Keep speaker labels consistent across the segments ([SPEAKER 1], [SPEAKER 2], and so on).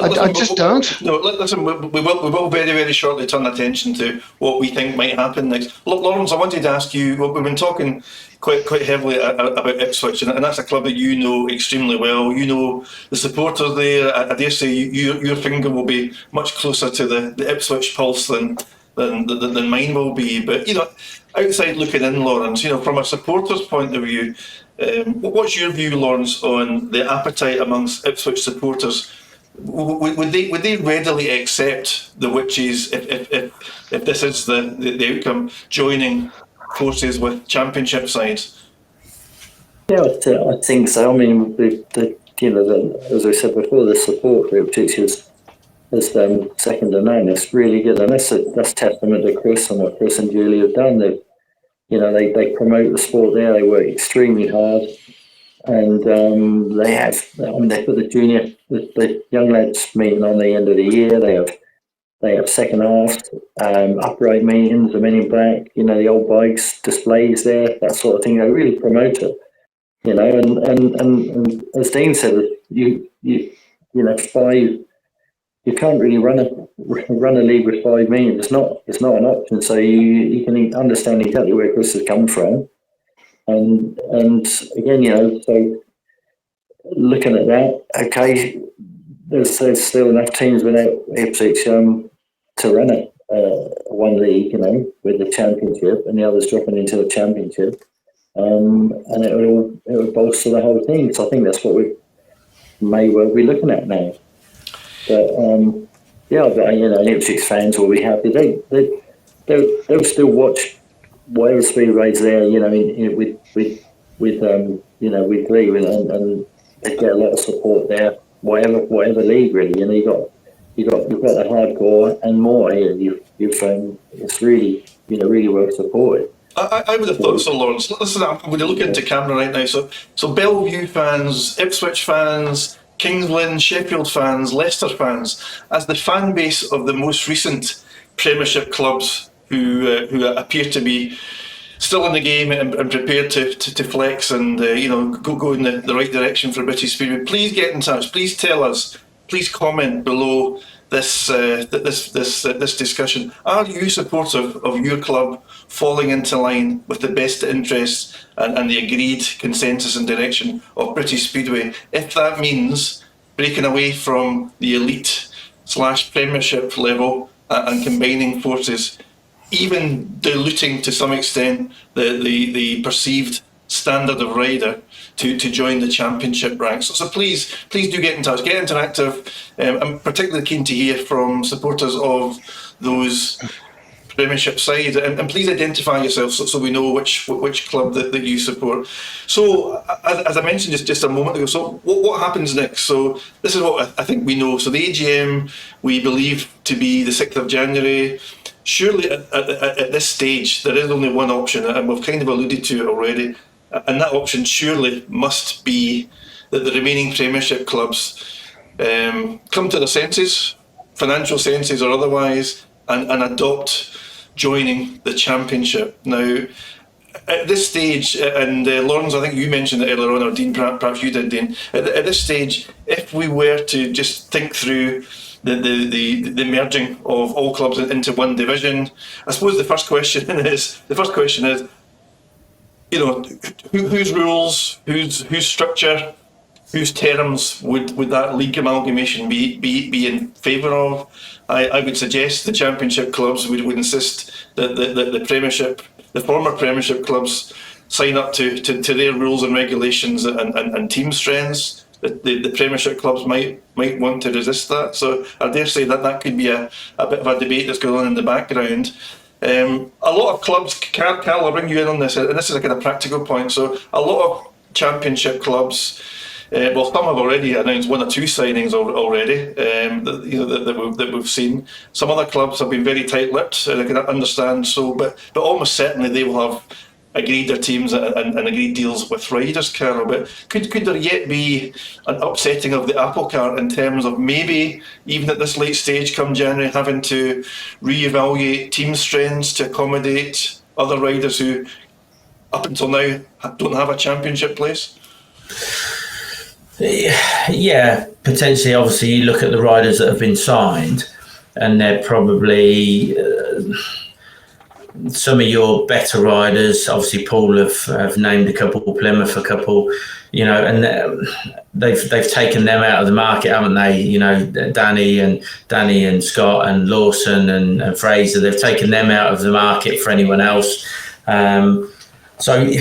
[SPEAKER 1] I just don't.
[SPEAKER 2] No, listen, we will very, very shortly turn attention to what we think might happen next. Lawrence, I wanted to ask you, we've been talking quite heavily about Ipswich, and that's a club that you know extremely well. You know the supporters there. I dare say your finger will be much closer to the Ipswich pulse than mine will be. But, outside looking in, Lawrence, from a supporter's point of view, what's your view, Lawrence, on the appetite amongst Ipswich supporters? Would they readily accept the Witches if this is the outcome, joining forces with Championship sides?
[SPEAKER 3] Yeah, I think so. I mean, as I said before, the support for Ipswich is second to none. It's really good, and that's testament to Chris and what Chris and Julie have done. They promote the sport there. They work extremely hard. And they put the young lads meeting on the end of the year. They have second half, upright meetings, the men in black, the old bikes, displays there, that sort of thing. They really promote it, and as Dean said, you can't really run a league with 5 meetings. It's not an option. So you can understand exactly where Chris has come from. And again, so looking at that, okay, there's still enough teams without Ipswich to run it. One league, with the Championship, and the others dropping into the Championship, and it will bolster the whole thing. So I think that's what we may well be looking at now. But Ipswich fans will be happy. They'll still watch whatever speedways there, with Glee, and they get a lot of support there. Whatever league, really. You've got the hardcore and more here. It's really really well supported.
[SPEAKER 2] I would have thought so, Lawrence. Listen, I'm going to look into camera right now. So Bellevue fans, Ipswich fans, Kings Lynn, Sheffield fans, Leicester fans, as the fan base of the most recent Premiership clubs who appear to be still in the game and prepared to flex and go in the right direction for British Speedway. Please get in touch. Please tell us. Please comment below this discussion. Are you supportive of your club falling into line with the best interests and the agreed consensus and direction of British Speedway? If that means breaking away from the elite / Premiership level and combining forces, even diluting to some extent the perceived standard of rider to join the Championship ranks. So please do get in touch, get interactive. I'm particularly keen to hear from supporters of those Premiership side, and please identify yourself so we know which club that you support. So as I mentioned just a moment ago, so what happens next? So this is what I think we know. So the AGM we believe to be the 6th of January. Surely at this stage there is only one option, and we've kind of alluded to it already, and that option surely must be that the remaining Premiership clubs come to their senses, financial senses or otherwise, and adopt joining the Championship. Now, at this stage, and Lawrence, I think you mentioned it earlier on, or Dean, perhaps you did, Dean, at this stage, if we were to just think through the merging of all clubs into one division, I suppose the first question is, whose rules, whose structure, whose terms would that league amalgamation be in favour of? I would suggest the Championship clubs would insist that the Premiership, the former Premiership clubs, sign up to their rules and regulations and team strengths. The Premiership clubs might want to resist that. So I dare say that could be a bit of a debate that's going on in the background. A lot of clubs, Carl, I'll bring you in on this, and this is a kind of practical point. So a lot of Championship clubs, some have already announced 1 or 2 signings already that we've seen. Some other clubs have been very tight-lipped, and I can understand so, but almost certainly they will have agreed their teams and agreed deals with riders, Carol. But could there yet be an upsetting of the apple cart in terms of maybe, even at this late stage come January, having to reevaluate team strengths to accommodate other riders who, up until now, don't have a Championship place?
[SPEAKER 1] Yeah, potentially. Obviously, you look at the riders that have been signed, and they're probably some of your better riders. Obviously, Paul have named a couple, Plymouth a couple, and they've taken them out of the market, haven't they? Danny and Scott and Lawson and Fraser. They've taken them out of the market for anyone else. So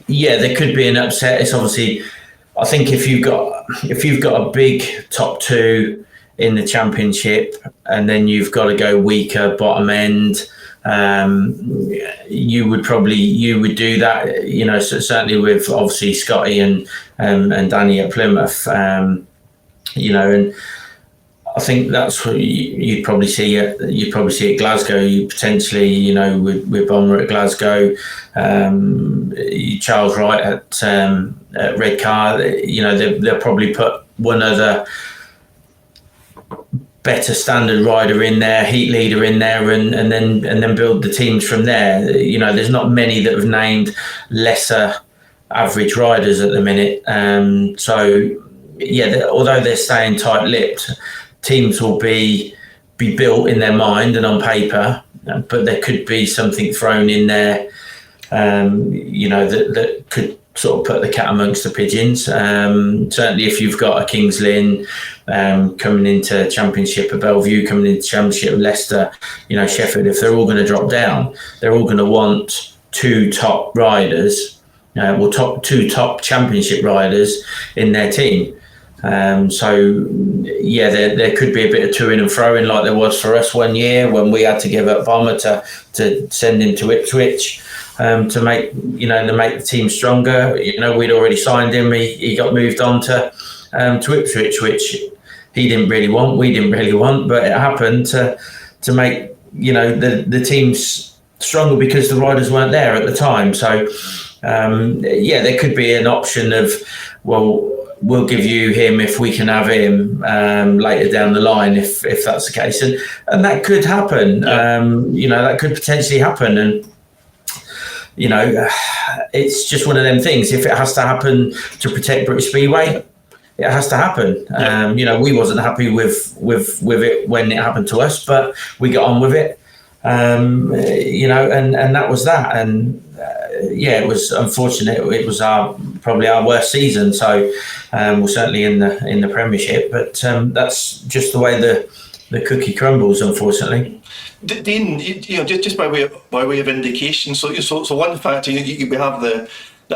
[SPEAKER 1] yeah, there could be an upset. It's obviously, I think if you've got a big top two in the championship, and then you've got to go weaker bottom end, you would do that. So certainly with obviously Scotty and Danny at Plymouth, and I think that's what you'd probably see at Glasgow. You potentially, with Bomber at Glasgow, Charles Wright at Redcar. They'll probably put one other better standard rider in there, heat leader in there, and then build the teams from there. There's not many that have named lesser average riders at the minute. So yeah, although they're staying tight-lipped, teams will be built in their mind and on paper, but there could be something thrown in there, that could sort of put the cat amongst the pigeons. Certainly if you've got a Kings Lynn coming into Championship, a Bellevue coming into Championship, Leicester, Sheffield, if they're all going to drop down, they're all going to want two top riders, two top Championship riders in their team. So yeah, there could be a bit of to-in and fro-in like there was for us one year when we had to give up Bomber to send him to Ipswich, to make the team stronger. We'd already signed him. He got moved on to Ipswich, which he didn't really want. We didn't really want, but it happened to make the teams stronger because the riders weren't there at the time. So yeah, there could be an option of, well, we'll give you him if we can have him later down the line, if that's the case, and that could happen. That could potentially happen, and it's just one of them things. If it has to happen to protect British Speedway, it has to happen. We wasn't happy with it when it happened to us, but we got on with it. And that was that. And yeah, it was unfortunate. It was probably our worst season. So we're certainly in the Premiership, but that's just the way the cookie crumbles, unfortunately.
[SPEAKER 2] Dean, just by way of indication. So one factor, we have the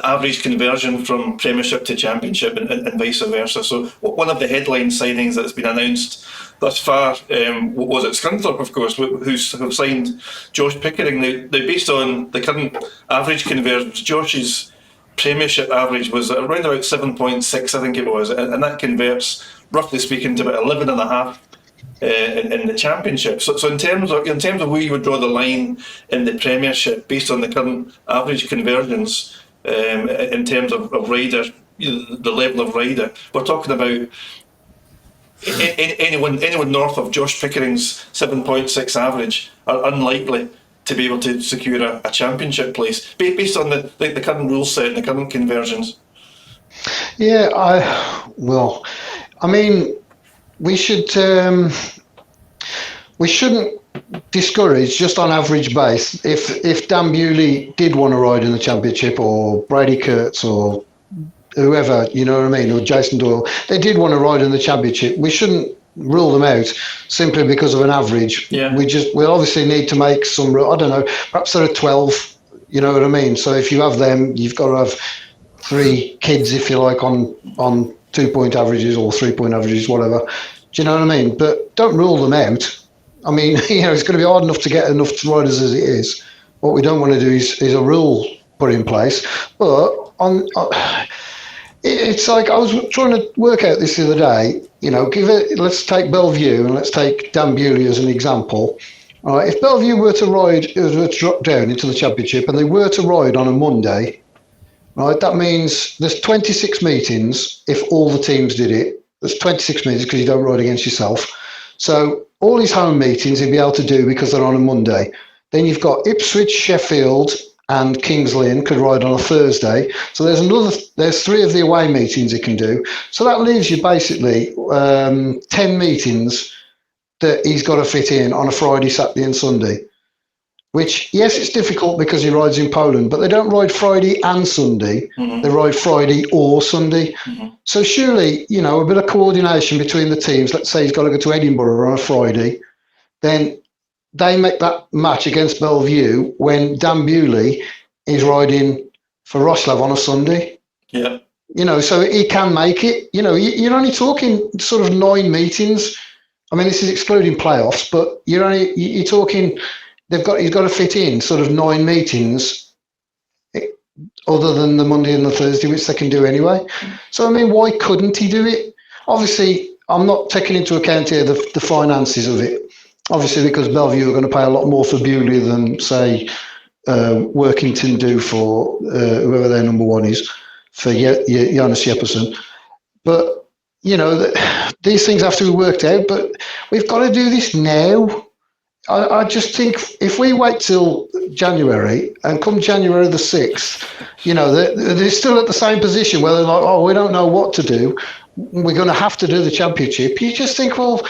[SPEAKER 2] average conversion from Premiership to Championship and vice versa. So one of the headline signings that's been announced thus far was at Scunthorpe, of course, who've signed Josh Pickering. Now, based on the current average conversions, Josh's Premiership average was around about 7.6, I think it was, and that converts, roughly speaking, to about 11.5 in the Championship. So in terms of where you would draw the line in the Premiership based on the current average conversions, in terms of rider, the level of rider, we're talking about anyone north of Josh Pickering's 7.6 average are unlikely to be able to secure a Championship place based on the current rule set and the current conversions.
[SPEAKER 4] Yeah, I mean, we shouldn't discourage just on average base. If Dan Bewley did want to ride in the Championship, or Brady Kurtz, or whoever, you know what I mean, or Jason Doyle, they did want to ride in the Championship, we shouldn't rule them out simply because of an average.
[SPEAKER 2] Yeah.
[SPEAKER 4] We obviously need to make some, I don't know, perhaps there are 12, you know what I mean? So if you have them, you've got to have 3 kids, if you like, on 2-point averages or 3-point averages, whatever. Do you know what I mean? But don't rule them out. I mean, it's going to be hard enough to get enough riders as it is. What we don't want to do is a rule put in place. But it's like, I was trying to work out this the other day. Let's take Bellevue and let's take Dan Bewley as an example. All right, if Bellevue were to drop down into the Championship and they were to ride on a Monday, right, that means there's 26 meetings if all the teams did it. There's 26 meetings because you don't ride against yourself. So all his home meetings he'd be able to do because they're on a Monday. Then you've got Ipswich, Sheffield and Kings Lynn could ride on a Thursday. So there's 3 of the away meetings he can do. So that leaves you basically 10 meetings that he's got to fit in on a Friday, Saturday and Sunday. Which, yes, it's difficult because he rides in Poland, but they don't ride Friday and Sunday. They ride Friday or Sunday. So surely, a bit of coordination between the teams. Let's say he's got to go to Edinburgh on a Friday. Then they make that match against Bellevue when Dan Bewley is riding for Roslav on a Sunday.
[SPEAKER 2] Yeah.
[SPEAKER 4] So he can make it. You're only talking sort of 9 meetings. I mean, this is excluding playoffs, but you're talking... He's got to fit in sort of 9 meetings other than the Monday and the Thursday, which they can do anyway. So, I mean, why couldn't he do it? Obviously, I'm not taking into account here the finances of it. Obviously, because Bellevue are going to pay a lot more for Bewley than, say, Workington do for whoever their number 1 is, for Jonas Jeppersen. But, these things have to be worked out, but we've got to do this now. I just think if we wait till January and come January the 6th, they're still at the same position where they're like, oh, we don't know what to do. We're going to have to do the championship. You just think, well,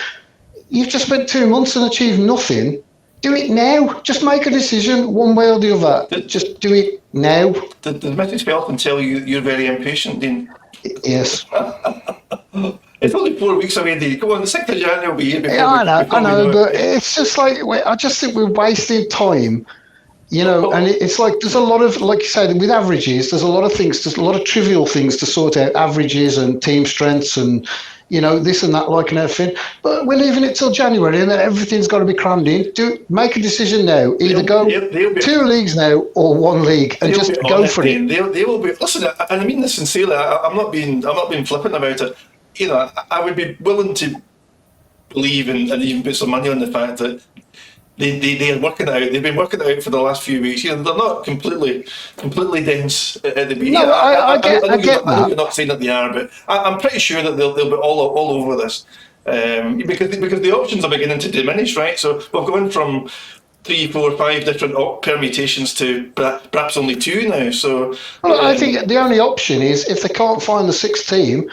[SPEAKER 4] you've just spent 2 months and achieved nothing. Do it now. Just make a decision one way or the other. Just do it now.
[SPEAKER 2] Did British Felton tell you you're very impatient, Dean?
[SPEAKER 4] Yes.
[SPEAKER 2] It's only 4 weeks away, Dean. Come on, the 6th of January will be here.
[SPEAKER 4] Yeah, I know, but it's just like, I just think we're wasting time, and it's like, there's a lot of, like you said, with averages, there's a lot of trivial things to sort out, averages and team strengths and, this and that, like, and everything. But we're leaving it till January and then everything's got to be crammed in. Make a decision now. Either go 2 leagues now or 1 league and just go for it.
[SPEAKER 2] They will be, listen, and I mean this sincerely, I'm not being flippant about it. I would be willing to believe and even put some money on the fact that they are working it out. They've been working it out for the last few weeks. They're not completely dense at the beginning.
[SPEAKER 4] No, I get that.
[SPEAKER 2] I know you're not saying that they are, but I'm pretty sure that they'll be all over this because the options are beginning to diminish, right? So we're going from 3, 4, 5 different permutations to perhaps only 2 now. So
[SPEAKER 4] I think the only option is if they can't find the 6th team.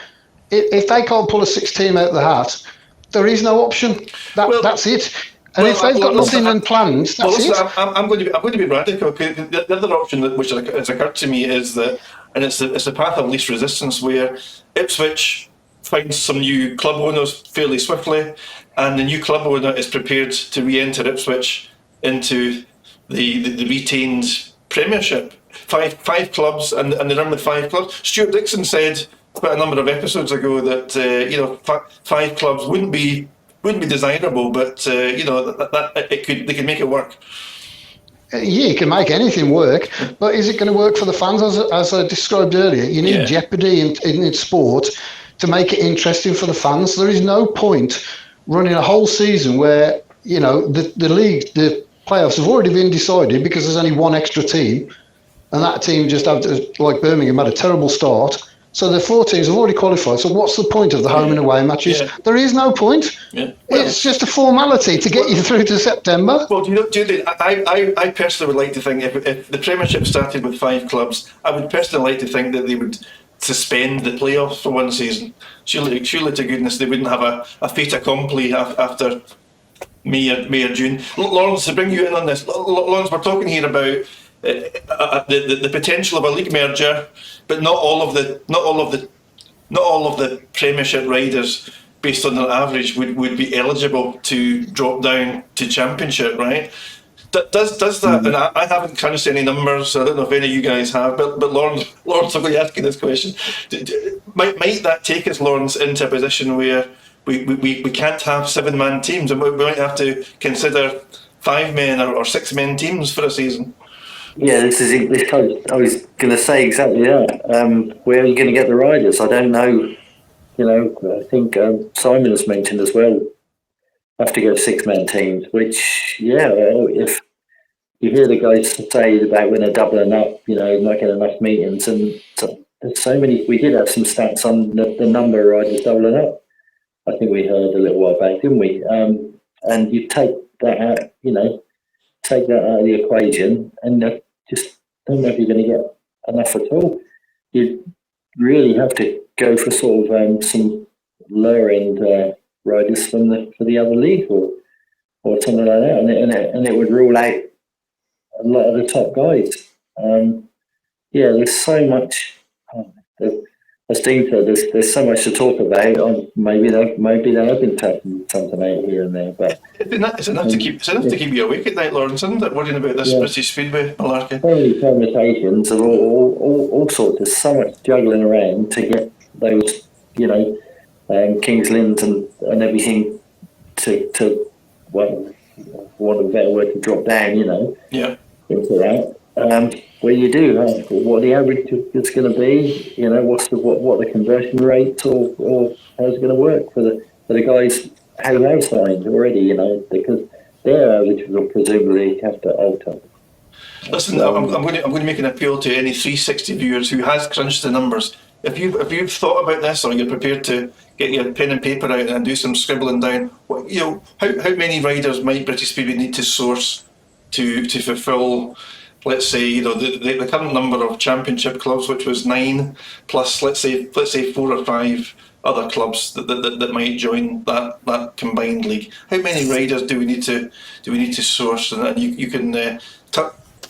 [SPEAKER 4] If they can't pull a 6th team out of the hat, there is no option. That's it. And if they've got nothing in plans, that's it.
[SPEAKER 2] I'm going to be radical. The other option which has occurred to me is that, and it's the path of least resistance, where Ipswich finds some new club owners fairly swiftly, and the new club owner is prepared to re-enter Ipswich into the retained Premiership. Five clubs, and they run with 5 clubs. Stuart Dixon said quite a number of episodes ago that 5 clubs wouldn't be desirable, but they could make it work.
[SPEAKER 4] Yeah, you can make anything work, but is it going to work for the fans? As I described earlier, you need jeopardy in sport to make it interesting for the fans. There is no point running a whole season where the playoffs have already been decided because there's only 1 extra team, and that team just like Birmingham had a terrible start. So the 4 teams have already qualified. So what's the point of the home and away matches? Yeah. There is no point. Yeah. Well, it's just a formality to get you through to September.
[SPEAKER 2] Well, I personally would like to think if the Premiership started with 5 clubs, I would personally like to think that they would suspend the playoffs for 1 season. Surely to goodness, they wouldn't have a fait accompli after May or June. Lawrence, to bring you in on this, Lawrence, we're talking here about the potential of a league merger, but not all of the Premiership riders, based on their average, would be eligible to drop down to Championship, right? Does that? And I haven't crunched any numbers. So I don't know if any of you guys have, but Lawrence, I'm going to ask you this question: might that take us, Lawrence, into a position where we can't have 7-man teams, and we might have to consider 5-man or 6-man teams for a season?
[SPEAKER 3] Yeah, this is English. I was going to say exactly that. Where are you going to get the riders? I don't know. I think Simon has mentioned as well, have to go 6-man teams, which, if you hear the guys say about when they're doubling up, not getting enough meetings, and there's so many. We did have some stats on the number of riders doubling up. I think we heard a little while back, didn't we? And you take that out, take that out of the equation, and just don't know if you're going to get enough at all. You really have to go for sort of some lower end riders for the other league or something like that, and it would rule out a lot of the top guys. There's so much. As Dean said, there's so much to talk about. Maybe they have been tapping something out here and there, but
[SPEAKER 2] it's enough to keep you awake at night, Lawrence, isn't it? Worrying about this British Speedway malarkey.
[SPEAKER 3] So many permutations of all sorts. There's so much juggling around to get those, Kings Lynn's and everything to want a better word, to drop down,
[SPEAKER 2] Yeah.
[SPEAKER 3] into that. Where you do, what the average is going to be, what the conversion rates or how it's going to work for the guys who have signed already, because their average will presumably have to alter.
[SPEAKER 2] Listen, I'm going to make an appeal to any 360 viewers who has crunched the numbers. If you've thought about this, or you're prepared to get your pen and paper out and do some scribbling down, how many riders might British Speedway need to source to fulfil? Let's say the current number of championship clubs, which was 9, plus let's say 4 or 5 other clubs that might join that combined league. How many riders do we need to source? And you can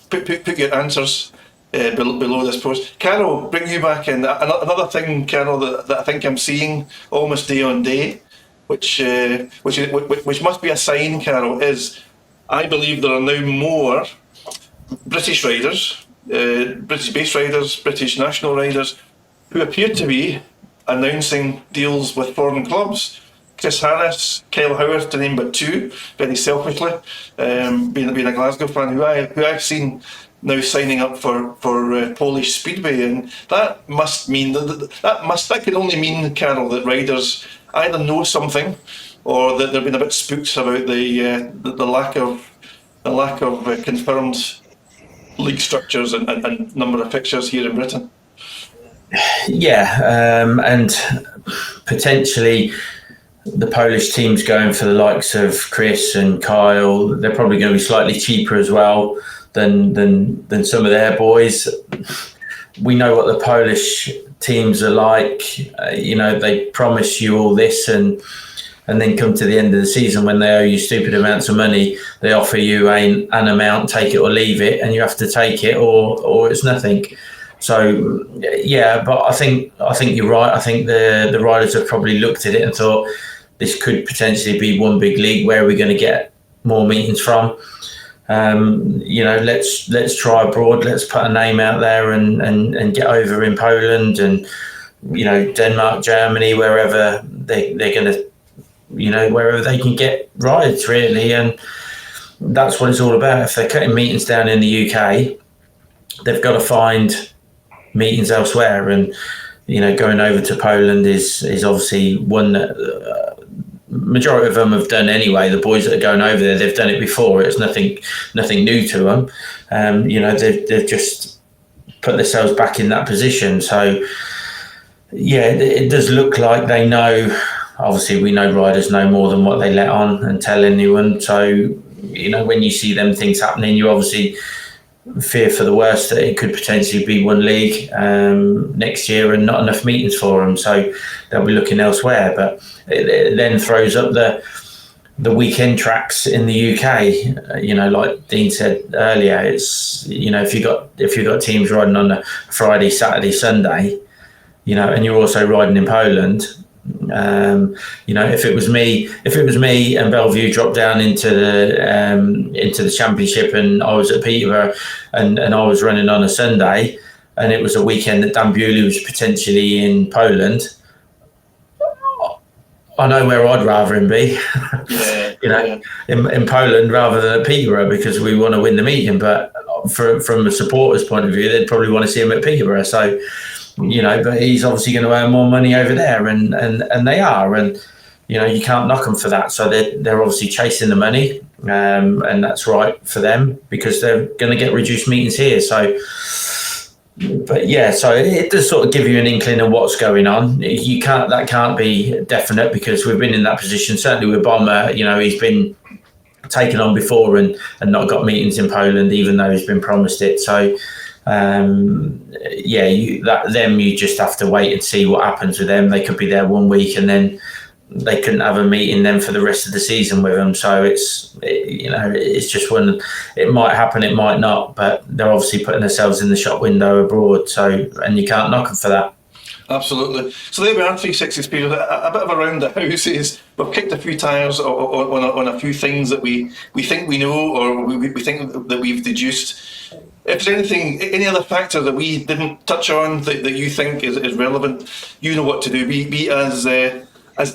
[SPEAKER 2] put your answers below this post. Carol, bring you back in. Another thing, Carol, that I think I'm seeing almost day on day, which must be a sign, Carol, is I believe there are now more British riders, British-based riders, British national riders, who appear to be announcing deals with foreign clubs. Chris Harris, Kyle Howard, to name but 2, very selfishly, being a Glasgow fan, who I've seen now signing up for Polish Speedway, and that must mean that can only mean, Carol, that riders either know something, or that they've been a bit spooked about the lack of confirmed league structures and number of fixtures here in Britain.
[SPEAKER 1] And potentially the Polish teams going for the likes of Chris and Kyle, they're probably going to be slightly cheaper as well than some of their boys. We know what the Polish teams are like. They promise you all this and then come to the end of the season when they owe you stupid amounts of money, they offer you an amount, take it or leave it, and you have to take it or it's nothing. So but I think you're right. I think the riders have probably looked at it and thought this could potentially be one big league. Where are we going to get more meetings from? Let's try abroad. Let's put a name out there and get over in Poland and Denmark, Germany, wherever they're going to. Wherever they can get rides, really, and that's what it's all about. If they're cutting meetings down in the UK, they've got to find meetings elsewhere, and going over to Poland is obviously one that majority of them have done anyway. The boys that are going over there, they've done it before. It's nothing new to them. They've just put themselves back in that position. So it does look like they know. Obviously, we know riders know more than what they let on and tell anyone. So, when you see them things happening, you obviously fear for the worst, that it could potentially be one league next year and not enough meetings for them. So they'll be looking elsewhere. But it then throws up the weekend tracks in the UK. Like Dean said earlier, it's if you've got teams riding on a Friday, Saturday, Sunday, and you're also riding in Poland. If it was me and Bellevue dropped down into the championship and I was at Peterborough and I was running on a Sunday and it was a weekend that Dan Bewley was potentially in Poland, I know where I'd rather him be. In Poland rather than at Peterborough, because we want to win the meeting. But from a supporter's point of view, they'd probably want to see him at Peterborough. So but he's obviously going to earn more money over there, and they are, and you can't knock them for that. So they're obviously chasing the money, and that's right for them because they're going to get reduced meetings here. So, so it does sort of give you an inkling of what's going on. That can't be definite because we've been in that position. Certainly with Bomber, he's been taken on before and not got meetings in Poland, even though he's been promised it. So. you just have to wait and see what happens with them. They could be there 1 week and then they couldn't have a meeting then for the rest of the season with them. So it's just when it might happen, it might not, but they're obviously putting themselves in the shop window abroad. So, and you can't knock them for that.
[SPEAKER 2] Absolutely. So there we are, 360 Speedway. A bit of a round the houses. We've kicked a few tyres on a few things that we think we know, or we think that we've deduced. If there's any other factor that we didn't touch on that you think is relevant, you know what to do. Be as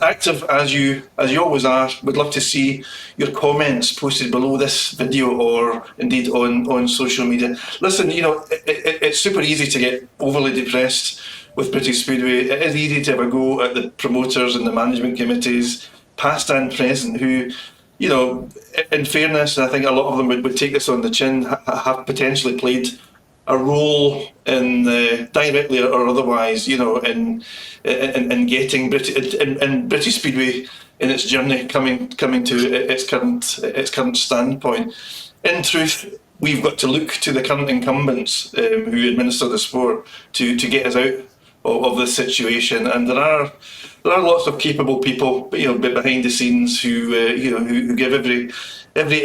[SPEAKER 2] active as you always are. We'd love to see your comments posted below this video or indeed on social media. Listen, it's super easy to get overly depressed with British Speedway. It is easy to have a go at the promoters and the management committees, past and present, who, in fairness, and I think a lot of them would take this on the chin, have potentially played a role in directly or otherwise, in getting British Speedway in its journey coming to its current standpoint. In truth, we've got to look to the current incumbents who administer the sport to get us out of this situation, and there are lots of capable people, behind the scenes who give every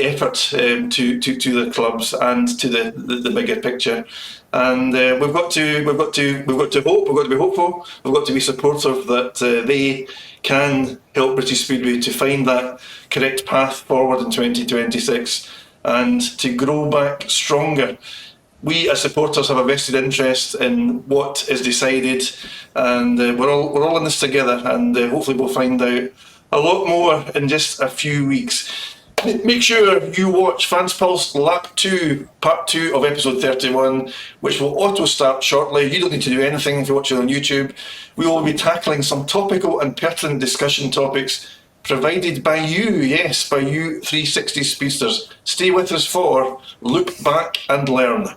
[SPEAKER 2] effort to the clubs and to the bigger picture. And we've got to hope. We've got to be hopeful. We've got to be supportive that they can help British Speedway to find that correct path forward in 2026 and to grow back stronger. We as supporters have a vested interest in what is decided, and we're all in this together, and hopefully we'll find out a lot more in just a few weeks. Make sure you watch Fans Pulse Lap 2, Part 2 of episode 31, which will auto start shortly. You don't need to do anything if you're watching on YouTube. We will be tackling some topical and pertinent discussion topics provided by you, yes, by you 360 Speedsters. Stay with us for Look Back and Learn.